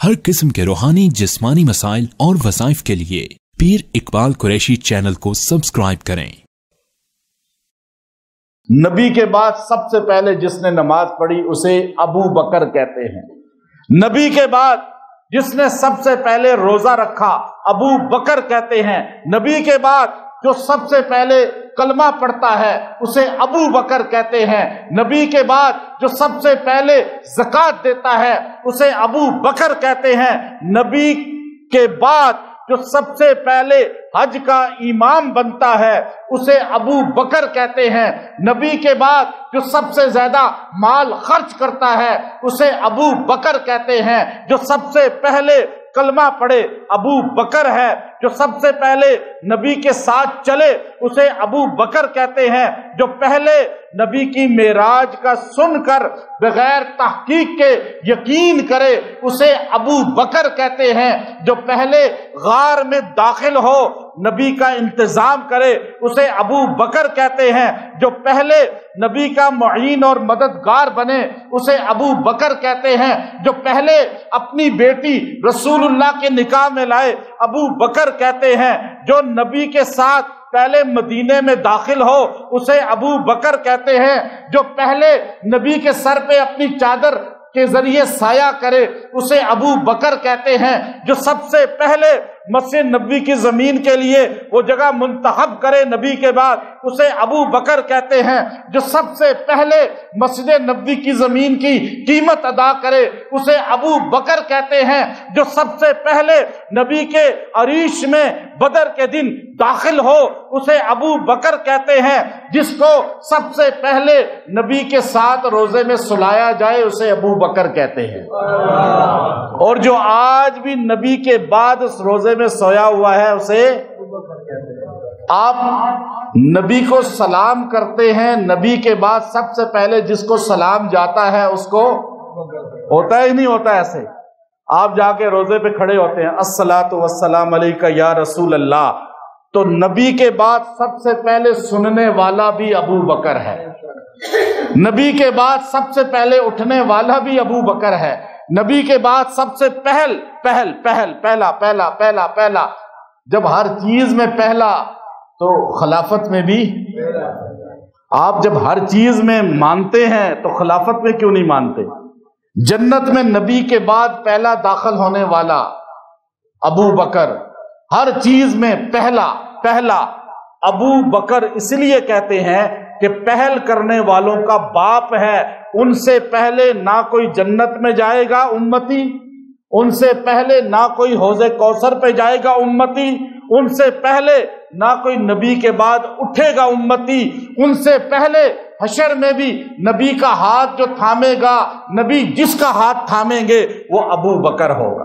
हर किस्म के रूहानी जिस्मानी मसाइल और वज़ाइफ के लिए पीर इकबाल कुरैशी चैनल को सब्सक्राइब करें। नबी के बाद सबसे पहले जिसने नमाज पढ़ी उसे अबू बकर कहते हैं। नबी के बाद जिसने सबसे पहले रोजा रखा अबू बकर कहते हैं। नबी के बाद जो सबसे पहले कलमा पढ़ता है उसे अबू बकर कहते हैं। नबी के बाद जो सबसे पहले ज़कात देता है उसे अबू बकर कहते हैं। नबी के बाद जो सबसे पहले हज का इमाम बनता है उसे अबू बकर कहते हैं। नबी के बाद जो सबसे ज्यादा माल खर्च करता है उसे अबू बकर कहते हैं। जो सबसे पहले कलमा पढ़े अबू बकर है। जो सबसे पहले नबी के साथ चले उसे अबू बकर कहते हैं। जो पहले नबी की मेराज का सुनकर बगैर तहकीक के यकीन करे उसे अबू बकर कहते हैं। जो पहले गार में दाखिल हो नबी का इंतजाम करे उसे अबू बकर कहते हैं। जो पहले नबी का मुईन और मददगार बने उसे अबू बकर कहते हैं। जो पहले अपनी बेटी रसूलुल्लाह के निकाह में लाए अबू बकर कहते हैं। जो नबी के साथ पहले मदीने में दाखिल हो उसे अबू बकर कहते हैं। जो पहले नबी के सर पे अपनी चादर के जरिए साया करे उसे अबू बकर कहते हैं। जो सबसे पहले मस्जिद नबी की जमीन के लिए वो जगह मुंतखब करे नबी के बाद उसे अबू बकर कहते हैं। जो सबसे पहले मस्जिद नबी की जमीन की कीमत अदा करे उसे अबू बकर कहते हैं। जो सबसे पहले नबी के अरीश में बदर के दिन दाखिल हो उसे अबू बकर कहते हैं। जिसको सबसे पहले नबी के साथ रोजे में सुलाया जाए उसे अबू बकर कहते हैं। और जो आज भी नबी के बाद उस रोजे में सोया हुआ है उसे आप नबी को सलाम करते हैं। नबी के बाद सबसे पहले जिसको सलाम जाता है उसको होता ही नहीं होता ऐसे। आप जाके रोजे पे खड़े होते हैं अस्सलातु वस्सलाम अलैका या रसूल अल्लाह, तो नबी के बाद सबसे पहले सुनने वाला भी अबू बकर है। नबी के बाद सबसे पहले उठने वाला भी अबू बकर है। नबी के बाद सबसे पहला जब हर चीज में पहला तो खिलाफत में भी। आप जब हर चीज में मानते हैं तो खिलाफत में क्यों नहीं मानते? जन्नत में नबी के बाद पहला दाखिल होने वाला अबू बकर, हर चीज में पहला अबू बकर इसलिए कहते हैं कि पहल करने वालों का बाप है। उनसे पहले ना कोई जन्नत में जाएगा उम्मती, उनसे पहले ना कोई हौज़े कौसर पे जाएगा उम्मती, उनसे पहले ना कोई नबी के बाद उठेगा उम्मती, उनसे पहले हशर में भी नबी का हाथ जो थामेगा, नबी जिसका हाथ थामेंगे वो अबू बकर होगा।